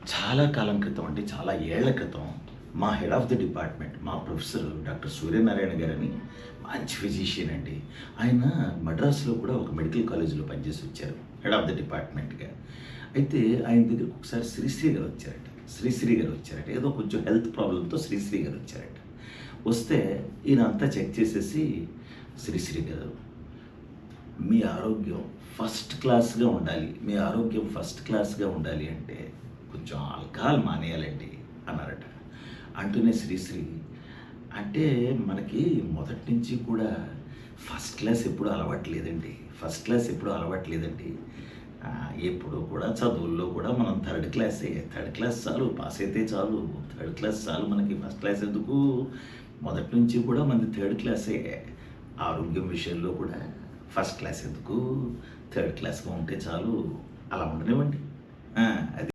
చాలా కాలం క్రితం అండి, చాలా ఏళ్ల క్రితం మా హెడ్ ఆఫ్ ది డిపార్ట్మెంట్, మా ప్రొఫెసర్ డాక్టర్ సూర్యనారాయణ గారని మంచి ఫిజిషియన్ అండి. ఆయన మద్రాసులో కూడా ఒక మెడికల్ కాలేజీలో పనిచేసి వచ్చారు హెడ్ ఆఫ్ ది డిపార్ట్మెంట్‌గా. అయితే ఆయన దగ్గరికి ఒకసారి శ్రీశ్రీ గారు వచ్చారట. శ్రీశ్రీ గారు వచ్చారట. ఏదో కొంచెం హెల్త్ ప్రాబ్లమ్‌తో శ్రీశ్రీ గారు వచ్చారట. వస్తే ఈయన అంతా చెక్ చేసేసి, శ్రీశ్రీ గారు, మీ ఆరోగ్యం ఫస్ట్ క్లాస్‌గా ఉండాలి. మీ ఆరోగ్యం ఫస్ట్ క్లాస్‌గా ఉండాలి అంటే కొంచెం ఆల్కహాల్ మానేయాలండి అన్నారట. అంటూనే శ్రీశ్రీ, అంటే మనకి మొదటి నుంచి కూడా ఫస్ట్ క్లాస్ ఎప్పుడూ అలవాటు లేదండి. ఫస్ట్ క్లాస్ ఎప్పుడూ అలవాటు లేదండి. ఎప్పుడు కూడా చదువుల్లో కూడా మనం థర్డ్ క్లాసే. థర్డ్ క్లాస్ చాలు, పాస్ అయితే చాలు. థర్డ్ క్లాస్ చాలు మనకి, ఫస్ట్ క్లాస్ ఎందుకు? మొదటి నుంచి కూడా మనది థర్డ్ క్లాసే. ఆరోగ్యం విషయంలో కూడా ఫస్ట్ క్లాస్ ఎందుకు? థర్డ్ క్లాస్‌గా ఉంటే చాలు. అలా ఉండనివ్వండి. అది.